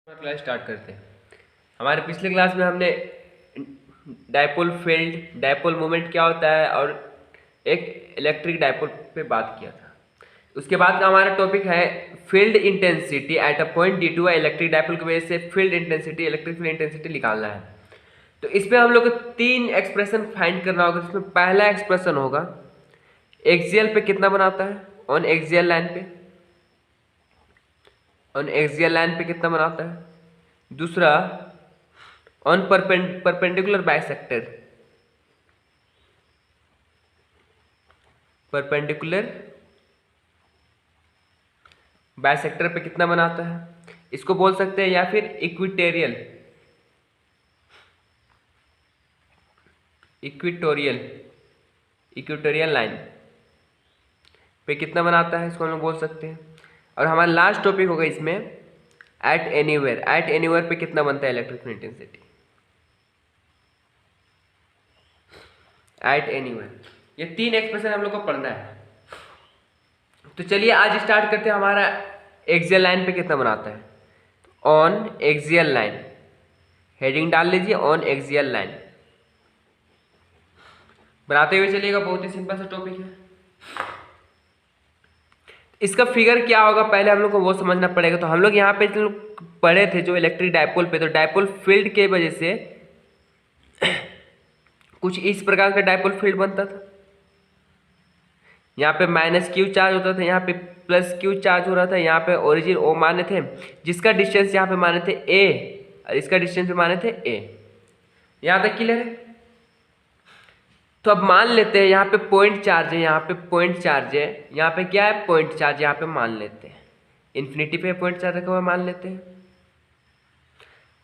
Class start करते हैं। हमारे पिछले क्लास में हमने डायपोल फील्ड, डायपोल मोमेंट क्या होता है और एक इलेक्ट्रिक डायपोल पे बात किया था। उसके बाद का हमारा टॉपिक है field intensity at a point due to. Electric dipole की वजह से field intensity, electric field intensity निकालना है। तो इस पे हम लोग को तीन एक्सप्रेशन फाइंड करना होगा। जिसमें पहला एक्सप्रेशन होगा एक्सियल पे कितना बनाता है, ऑन एक्सियल लाइन पे, ऑन एक्सियल लाइन पे कितना बनाता है। दूसरा on perpendicular bisector, perpendicular bisector पे कितना बनाता है, इसको बोल सकते हैं। या फिर इक्विटेरियल, इक्विटोरियल, इक्विटोरियल लाइन पे कितना बनाता है, इसको हम लोग बोल सकते हैं। और हमारा लास्ट टॉपिक होगा इसमें एट एनीवेयर, एट एनीवेयर पे कितना बनता है electric field intensity, at anywhere. ये तीन एक्सप्रेशन हम लोग को पढ़ना है। तो चलिए आज स्टार्ट करते हैं। हमारा एक्सियल लाइन पे कितना बनाता है, ऑन एक्सियल लाइन, हेडिंग डाल लीजिए ऑन एक्सियल लाइन। बनाते हुए चलिएगा, बहुत ही सिंपल सा टॉपिक है। इसका फिगर क्या होगा पहले हम लोग को वो समझना पड़ेगा। तो हम लोग यहाँ पे पढ़े थे जो इलेक्ट्रिक डायपोल पे, तो डायपोल फील्ड के वजह से कुछ इस प्रकार का डायपोल फील्ड बनता था। यहाँ पे माइनस क्यू चार्ज होता था, यहाँ पे प्लस क्यू चार्ज हो रहा था। यहाँ पे ओरिजिन ओ माने थे, जिसका डिस्टेंस यहाँ पे माने थे ए और इसका डिस्टेंस भी माने थे ए। यहाँ तक क्लियर है। तो अब मान लेते हैं यहाँ पे पॉइंट चार्ज है, यहाँ पे पॉइंट चार्ज है, यहाँ पे क्या है पॉइंट चार्ज, यहाँ पे मान लेते हैं इन्फिनिटी पे पॉइंट चार्ज रखा हुआ है, मान लेते हैं।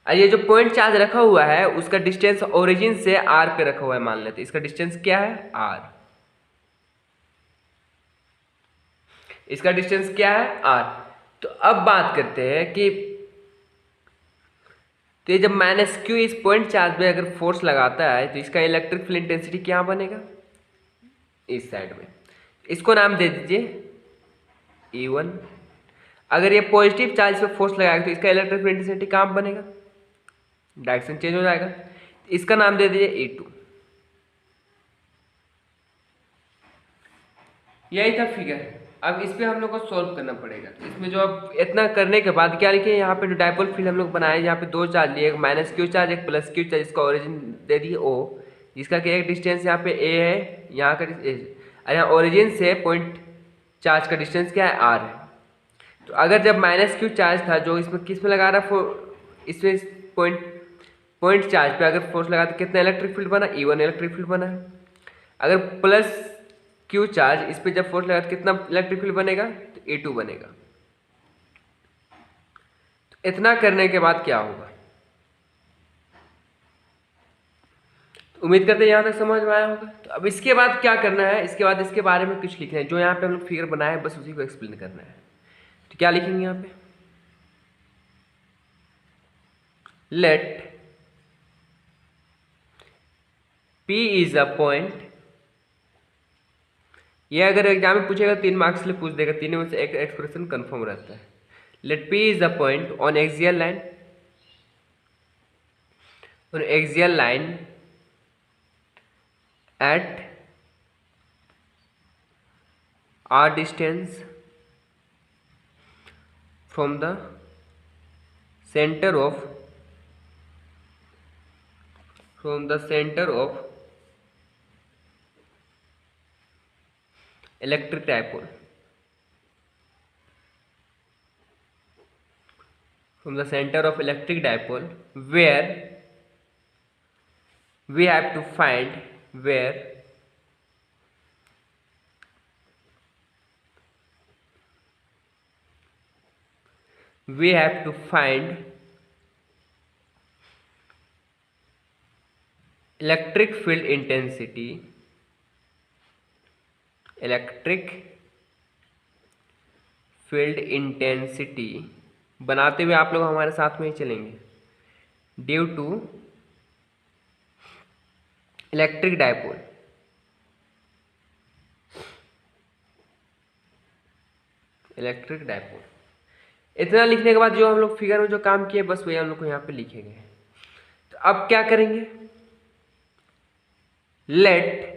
और ये जो पॉइंट चार्ज रखा हुआ है उसका डिस्टेंस ओरिजिन से आर पे रखा हुआ है, मान लेते हैं इसका डिस्टेंस क्या है आर, इसका डिस्टेंस क्या है आर। तो अब बात करते हैं कि तो ये जब माइनस क्यू इस पॉइंट चार्ज पे अगर फोर्स लगाता है तो इसका इलेक्ट्रिक फील्ड इंटेंसिटी क्या बनेगा, इस साइड में। इसको नाम दे दीजिए E1। अगर ये पॉजिटिव चार्ज पे फोर्स लगाएगा तो इसका इलेक्ट्रिक फील्ड इंटेंसिटी कहाँ बनेगा, डायरेक्शन चेंज हो जाएगा। इसका नाम दे दीजिए E2। यही था फिगर। अब इस पे हम लोग को सॉल्व करना पड़ेगा। इसमें जो अब इतना करने के बाद क्या लिखे, यहाँ पे जो डायपोल फील्ड हम लोग बनाए, यहाँ पे दो चार्ज लिए, एक माइनस क्यू चार्ज एक प्लस क्यू चार्ज, इसका ओरिजिन दे दिए ओ, जिसका कि एक डिस्टेंस यहाँ पे ए है, यहाँ का और यहाँ ओरिजिन से पॉइंट चार्ज का डिस्टेंस क्या है आर है। तो अगर जब माइनस क्यू चार्ज था जो इसमें किस में लगा रहा, इसमें पॉइंट चार्ज पे अगर फोर्स लगा तो कितना इलेक्ट्रिक फील्ड बना, E1 इलेक्ट्रिक फील्ड बना है। अगर प्लस क्यू चार्ज इस पे जब फोर्स लगा तो कितना इलेक्ट्रिक फील्ड बनेगा, तो E2 बनेगा। तो इतना करने के बाद क्या होगा, तो उम्मीद करते हैं यहां तक समझ में आया होगा। तो अब इसके बाद क्या करना है, इसके बाद इसके बारे में कुछ लिखना है। जो यहाँ पे हम लोग फिगर बनाए बस उसी को एक्सप्लेन करना है। तो क्या लिखेंगे यहाँ पे, let P is a point. ये अगर एग्जाम में पूछेगा 3 मार्क्स लिए पूछ देगा, तीनों में से एक एक्सप्रेशन कंफर्म रहता है। Let P is a point on axial line, on axial line at r distance from the center of electric dipole, from the center of electric dipole, where we have to find electric field intensity, electric field intensity बनाते हुए आप लोग हमारे साथ में ही चलेंगे। Due to electric dipole, electric dipole इतना लिखने के बाद जो हम लोग फिगर में जो काम किए बस वही हम लोग को यहाँ पे लिखेंगे। तो अब क्या करेंगे, लेट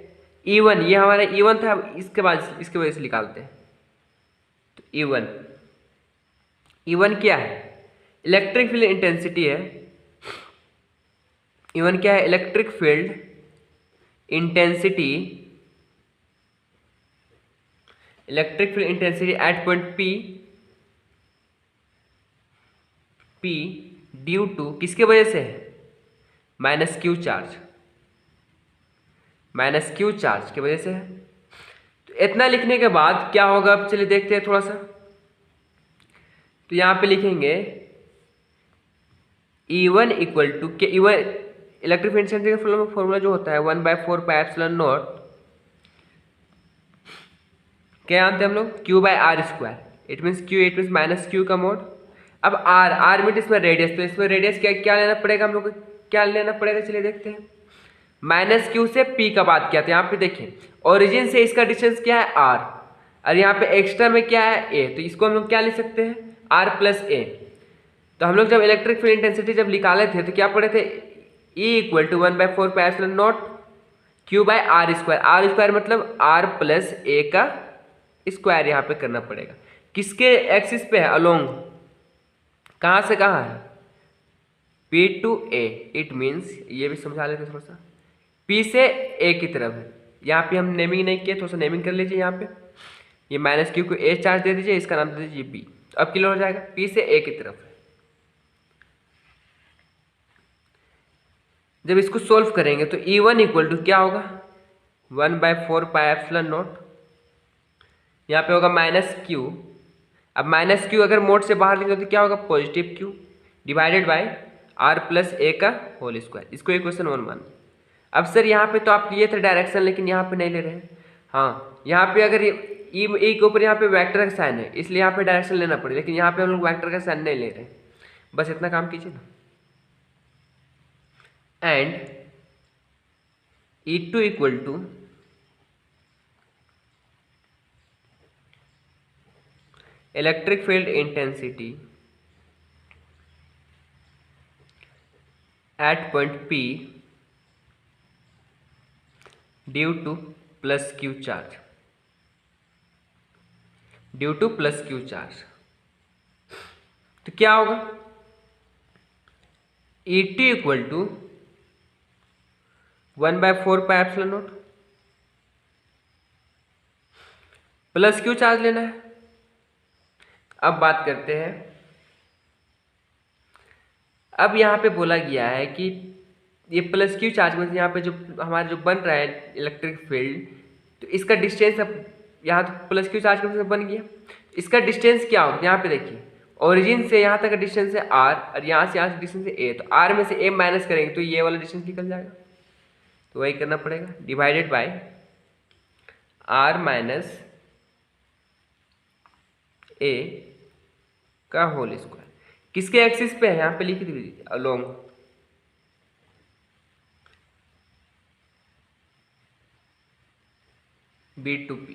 E1, ये हमारा E1 था, अब इसके बाद इसके वजह से निकालते हैं। तो E1 क्या है, इलेक्ट्रिक फील्ड इंटेंसिटी है। E1 क्या है, electric field intensity, electric field intensity at point P due to किसके वजह से है, minus Q charge, minus Q charge की वजह से है। तो इतना लिखने के बाद क्या होगा, अब चलिए देखते हैं थोड़ा सा। तो यहाँ पे लिखेंगे E1 इक्वल टू के, E1 इलेक्ट्रिक फील्ड इंटेंसिटी का फॉर्मूला जो होता है 1/4 पाई एप्सिलॉन नॉट, क्या जानते हैं हम लोग, Q by R square. It means minus Q का मोड। अब आर मीट इसमें रेडियस, तो इसमें रेडियस क्या क्या लेना पड़ेगा हम लोग को, क्या लेना पड़ेगा, चलिए देखते हैं। माइनस क्यू से P का बात किया, तो यहाँ पे देखिए ओरिजिन से इसका डिस्टेंस क्या है R, और यहाँ पे एक्स्ट्रा में क्या है A, तो इसको हम लोग क्या लिख सकते हैं, R प्लस A। तो हम लोग जब इलेक्ट्रिक फील्ड इंटेंसिटी जब निकाले थे तो क्या पढ़े थे, E equal to 1/4 pi epsilon naught Q by R square मतलब R प्लस A का स्क्वायर यहाँ पे करना पड़ेगा। किसके एक्सिस पे है, अलोंग, कहाँ से कहाँ है, P to A। It means ये भी समझा लेते थोड़ा सा, P से A की तरफ है। यहाँ पे हम नेमिंग नहीं किए, थोड़ा सा नेमिंग कर लीजिए। यहाँ पे ये माइनस क्यू को A चार्ज दे दीजिए, इसका नाम दे दीजिए B। तो अब क्लियर हो जाएगा, P से A की तरफ है। जब इसको सोल्व करेंगे तो E1 इक्वल टू क्या होगा, 1/4 पाई एप्सिलॉन नॉट, यहाँ पे होगा माइनस क्यू। अब माइनस क्यू अगर मोड से बाहर लिखेंगे तो क्या होगा, positive q divided by r plus a का होल स्क्वायर। इसको इक्वेशन 1 मान। अब सर यहाँ पे तो आप लिए थे डायरेक्शन, लेकिन यहाँ पे नहीं ले रहे हैं। हाँ, यहाँ पे अगर ई के ऊपर यहाँ पे वेक्टर का साइन है, इसलिए यहाँ पे डायरेक्शन लेना पड़े, लेकिन यहाँ पे हम लोग वेक्टर का साइन नहीं ले रहे हैं। बस इतना काम कीजिए ना। And E2 equal to electric field intensity at point P due to plus Q charge, due to plus Q charge. तो क्या होगा, E2 equal to 1/4 pi epsilon naught, plus Q charge लेना है। अब बात करते हैं, अब यहाँ पे बोला गया है कि ये प्लस क्यू चार्ज में यहाँ पे जो हमारा जो बन रहा है इलेक्ट्रिक फील्ड, तो इसका डिस्टेंस अब यहाँ तो प्लस क्यू चार्ज में बन गया, इसका डिस्टेंस क्या होगा, यहाँ पे देखिए ओरिजिन से यहाँ तक का डिस्टेंस है R, और यहाँ से डिस्टेंस है A। तो R में से A माइनस करेंगे तो ये वाला डिस्टेंस निकल जाएगा, तो वही करना पड़ेगा, divided by R minus A का होल स्क्वायर। किसके एक्सिस पे है, यहाँ पे लिख दीजिए along, B to P,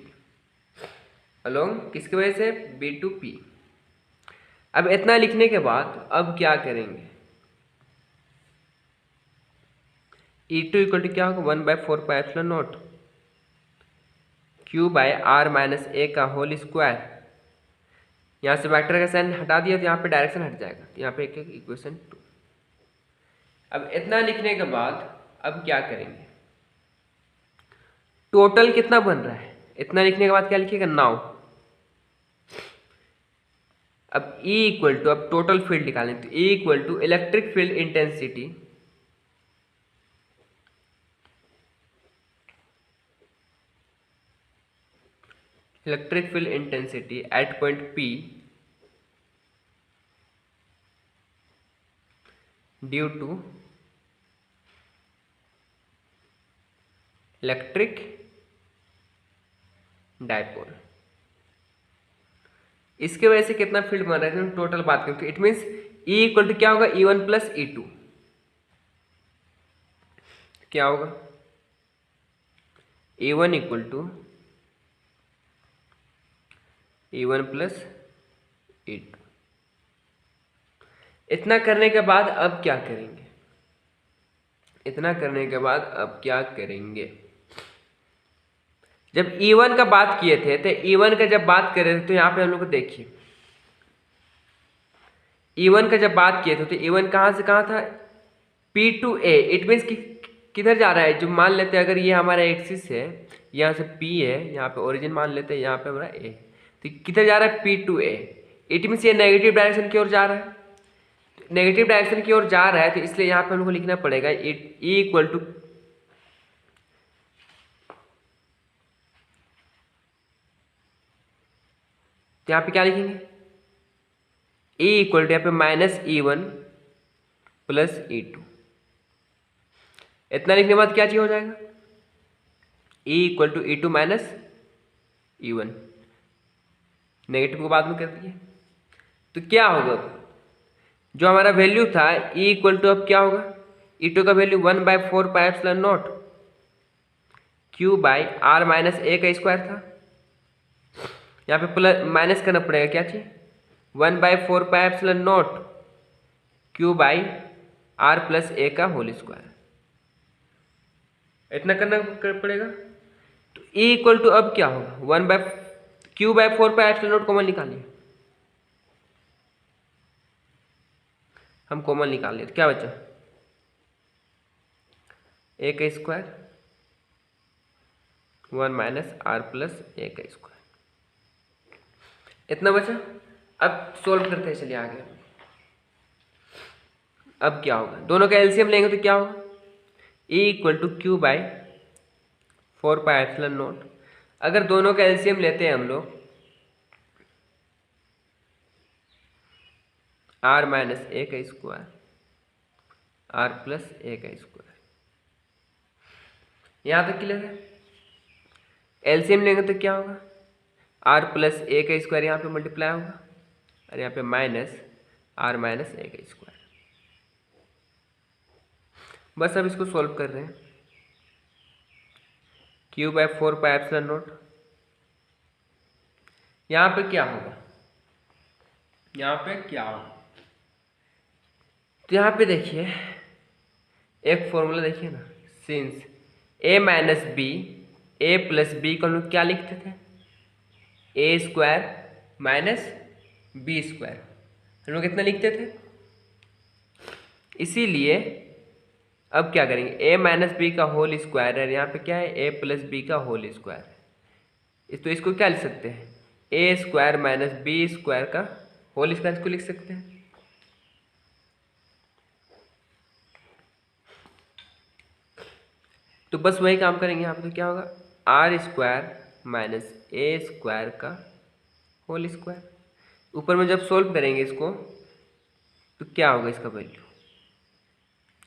along किसकी वजह से, B टू P। अब इतना लिखने के बाद अब क्या करेंगे, E2 इक्वल टू क्या होगा, 1/4 pi epsilon naught Q by R minus A का होल स्क्वायर। यहाँ से वेक्टर का साइन हटा दिया तो यहाँ पे डायरेक्शन हट जाएगा, तो यहाँ पे एक इक्वेशन 2। अब इतना लिखने के बाद अब क्या करेंगे, टोटल कितना बन रहा है, इतना लिखने के बाद क्या लिखिएगा, नाउ। अब E इक्वल टू, अब टोटल फील्ड निकालें तो E equal to electric field intensity at point P due to electric dipole. इसके वजह से कितना फील्ड बन रहा है, टोटल बात करें तो it means E equal to क्या होगा, E1 प्लस E2। क्या होगा, E1 equal to E1 plus E2। इतना करने के बाद अब क्या करेंगे? इतना करने के बाद अब क्या करेंगे? जब E1 का बात किए थे तो E1 का जब बात कर रहे थे तो यहाँ पे हम लोग को देखिए E1 का जब बात किए थे तो E1 कहाँ से कहाँ था? P to A। It means कि किधर जा रहा है? जो मान लेते हैं अगर ये हमारा एक्सिस है, यहाँ से P है, यहाँ पे ओरिजिन मान लेते हैं, यहाँ पे हमारा A, तो किधर जा रहा है? P to A। It means ये नेगेटिव डायरेक्शन की ओर जा रहा है। नेगेटिव डायरेक्शन की ओर जा रहा है तो इसलिए यहाँ पे हमको लिखना पड़ेगा इट E इक्वल टू, यहाँ पे क्या लिखेंगे? E इक्वल टू यहाँ पे माइनस E1 प्लस E2। इतना लिखने के बाद क्या चीज हो जाएगा? E equal to E2 minus E1। Negative को बाद में कर दिए तो क्या होगा? जो हमारा वैल्यू था E इक्वल टू अब क्या होगा? E2 का value 1/4 pi epsilon naught Q by R minus A का स्क्वायर था। यहाँ पे प्लस माइनस करना पड़ेगा क्या चीज? 1/4 pi epsilon naught Q by R plus A का होल स्क्वायर। इतना करना पड़ेगा। तो E इक्वल टू अब क्या होगा? Q/4 pi epsilon not common निकालिए। हम कॉमन निकाल लिए तो क्या बचा? A का square 1 minus R plus A का स्क्वायर, इतना बचा। अब सोल्व करते हैं, चलिए आगे। अब क्या होगा? दोनों का एलसीएम लेंगे तो क्या होगा? E equal to Q by 4 pi epsilon naught. अगर दोनों का एलसीएम लेते हैं हम लोग, R माइनस A का स्क्वायर R प्लस A का स्क्वायर, यहाँ तक क्लियर है। एलसीएम लेंगे तो क्या होगा? R प्लस A का स्क्वायर यहाँ पे मल्टीप्लाई होगा और यहाँ पे माइनस R माइनस A का स्क्वायर। बस अब इसको सॉल्व कर रहे हैं। Q/4 पाई एप्सिलॉन नॉट, यहाँ पे क्या होगा? यहाँ पे क्या होगा? तो यहाँ पे देखिए एक फॉर्मूला देखिए ना, since A minus B A plus B को हम लोग क्या लिखते थे? A square minus B square, हम लोग कितना लिखते थे? इसीलिए अब क्या करेंगे? A माइनस बी का होल स्क्वायर है, यहाँ पे क्या है? A प्लस बी का होल स्क्वायर है। तो इसको क्या लिख सकते हैं? A square minus B square का होल स्क्वायर इसको लिख सकते हैं। तो बस वही काम करेंगे यहाँ पे। तो क्या होगा? R square minus A square का होल स्क्वायर। ऊपर में जब सोल्व करेंगे इसको तो क्या होगा इसका वैल्यू?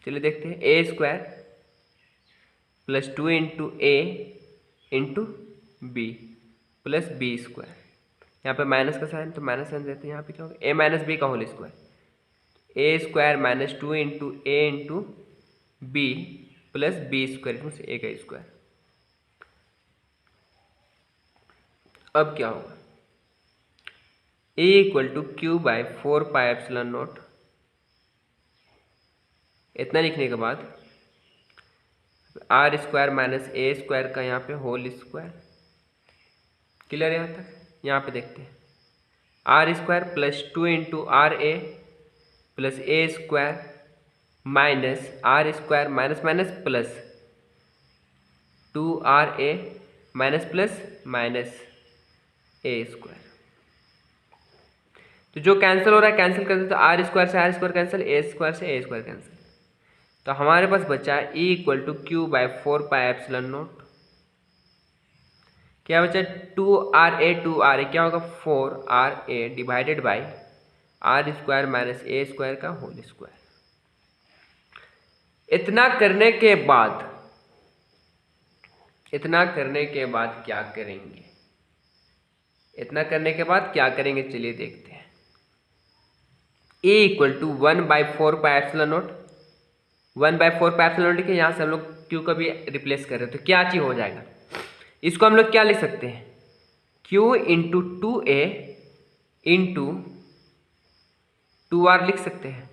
चलिए देखते हैं। A square plus 2 into A into B plus B square, यहाँ पे माइनस का साइन तो माइनस साइन देते हैं। यहाँ पे क्या होगा? A माइनस बी का whole square, A square minus 2 into A into B plus B square equal A का स्क्वायर। अब क्या होगा? A equal to Q by 4 pi epsilon naught. इतना लिखने के बाद R square minus A square का यहाँ पे होल स्क्वायर। क्लियर यहाँ तक? यहाँ पे देखते हैं R square plus 2 into R A plus A square minus R square minus minus plus 2RA minus plus minus A square. तो जो कैंसिल हो रहा है कैंसिल कर दे, तो R स्क्वायर से R square cancel, A square से A स्क्वायर कैंसिल। तो हमारे पास बचा है E equal to Q/4 pi epsilon naught. क्या बचा? 2RA 2RA क्या होगा? 4RA divided by R square minus A square का होल स्क्वायर। इतना करने के बाद क्या करेंगे? इतना करने के बाद क्या करेंगे चलिए देखते हैं। A equal to 1/4 pi epsilon naught, 1/4 pi epsilon naught के यहाँ से हम लोग Q का भी रिप्लेस कर रहे हैं तो क्या चीज हो जाएगा? इसको हम लोग क्या लिख सकते हैं? Q into 2A into 2R लिख सकते हैं।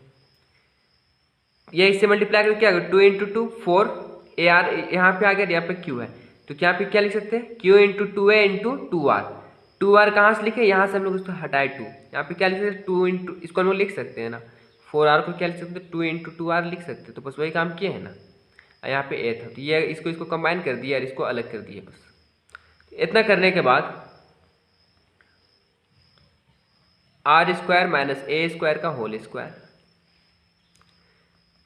ये इससे मल्टीप्लाई करके क्या होगा, 2 इंटू 2 4 AR यहाँ पे आ गया, यहाँ पे Q है, तो यहाँ पे क्या लिख सकते हैं, Q into 2A into 2R। 2R कहाँ से लिखे, यहाँ से हम लोग उसको हटाए 2, यहाँ पे क्या लिख सकते हैं 2 इंटू, इसको हम लोग लिख सकते हैं ना 4R को क्या लिख सकते हैं 2 इंटू 2R लिख सकते हैं, तो बस वही काम किए हैं ना। यहाँ पे A था तो ये इसको कंबाइन कर दिया और इसको अलग कर दिया। बस इतना करने के बाद R square minus A square का होल स्क्वायर,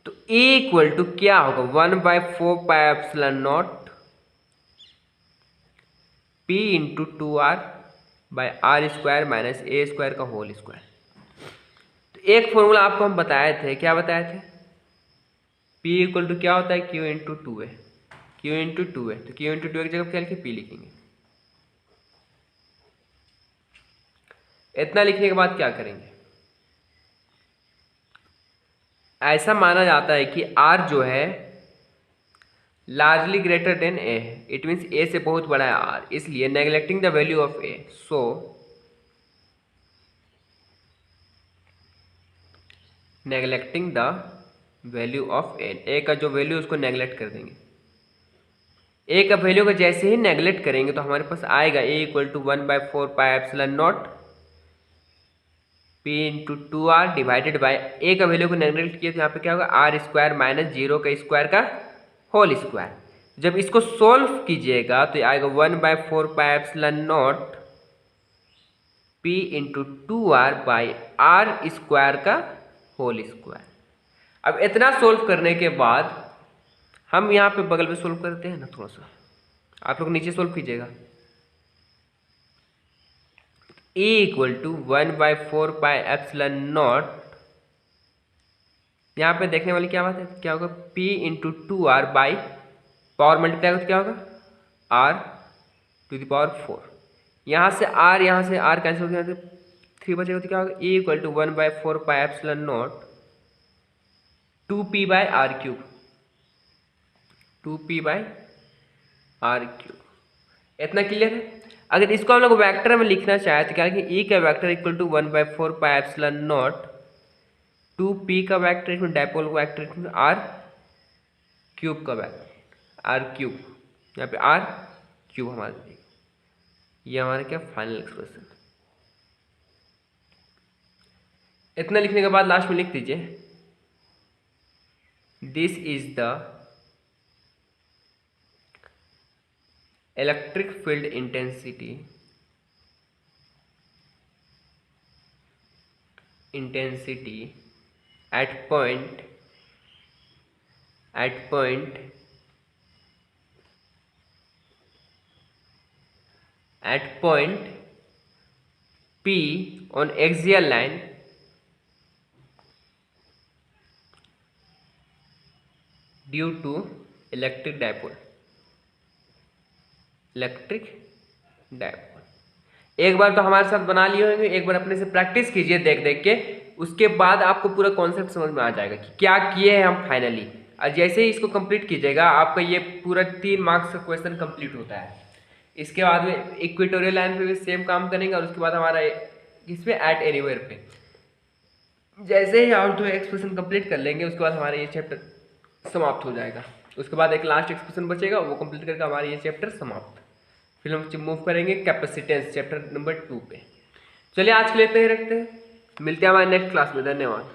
तो A इक्वल टू क्या होगा 1/4 pi epsilon naught P into 2R by R square minus A square का होल स्क्वायर। तो एक फॉर्मूला आपको हम बताए थे, क्या बताए थे, P इक्वल टू क्या होता है Q into 2A, Q into 2A, तो Q इंटू 2A की जगह क्या लिखे, P लिखेंगे। इतना लिखने के बाद क्या करेंगे, ऐसा माना जाता है कि R जो है लार्जली ग्रेटर देन A है, इट मीन्स A से बहुत बड़ा है R, इसलिए neglecting the value of A, so neglecting the value of A का जो वैल्यू उसको नेग्लेक्ट कर देंगे। A का वैल्यू को जैसे ही नेग्लेक्ट करेंगे तो हमारे पास आएगा A equal to 1/4 pi epsilon naught P into 2R divided by A का वैल्यू को नेग्लेक्ट किया तो यहाँ पे क्या होगा R स्क्वायर माइनस 0 का स्क्वायर का होल स्क्वायर। जब इसको सोल्व कीजिएगा तो आएगा 1/4 pi epsilon naught P into 2R by R square का होल स्क्वायर। अब इतना सोल्व करने के बाद हम यहाँ पे बगल में सोल्व करते हैं ना, थोड़ा सा आप लोग नीचे सोल्व कीजिएगा। A equal to 1/4 pi epsilon naught, यहाँ पे देखने वाली क्या बात है, क्या होगा P into 2R by power multiply होगा तो क्या होगा R टू द पावर 4, यहाँ से R कैंसिल हो गया, 3 बचेगा तो क्या होगा A equal to 1/4 pi epsilon naught 2P by R cube, 2P by R cube. इतना क्लियर है। अगर इसको हम लोग वेक्टर में लिखना चाहे तो क्या लिखेंगे, E का vector equal to 1/4 pi epsilon naught 2P का वेक्टर इसमें डायपोल वेक्टर इसमें R क्यूब का वेक्टर R क्यूब, यहाँ पे R क्यूब हमारा देगा, ये हमारा क्या फाइनल एक्सप्रेशन। इतना लिखने के बाद लास्ट में लिख दीजिए this is the electric field intensity at point P on axial line due to electric dipole. एक बार तो हमारे साथ बना लिए होंगे, एक बार अपने से प्रैक्टिस कीजिए देख देख के, उसके बाद आपको पूरा कॉन्सेप्ट समझ में आ जाएगा कि क्या किए हैं हम फाइनली। और जैसे ही इसको कंप्लीट कीजिएगा आपका ये पूरा 3 मार्क्स का क्वेश्चन कंप्लीट होता है। इसके बाद में इक्वेटोरियल लाइन पे भी सेम काम करेंगे और उसके बाद हमारा इसमें एट एनीवेयर पे जैसे ही और 2 एक्सप्रेशन कंप्लीट कर लेंगे उसके बाद हमारा ये चैप्टर समाप्त हो जाएगा। उसके बाद एक लास्ट एक्सप्रेशन बचेगा, वो कंप्लीट करके हमारा ये चैप्टर समाप्त। फिर हम मूव करेंगे कैपेसिटेंस चैप्टर नंबर 2 पे। चलिए आज के लिए इतना ही रखते हैं, मिलते हैं हमारे नेक्स्ट क्लास में। धन्यवाद।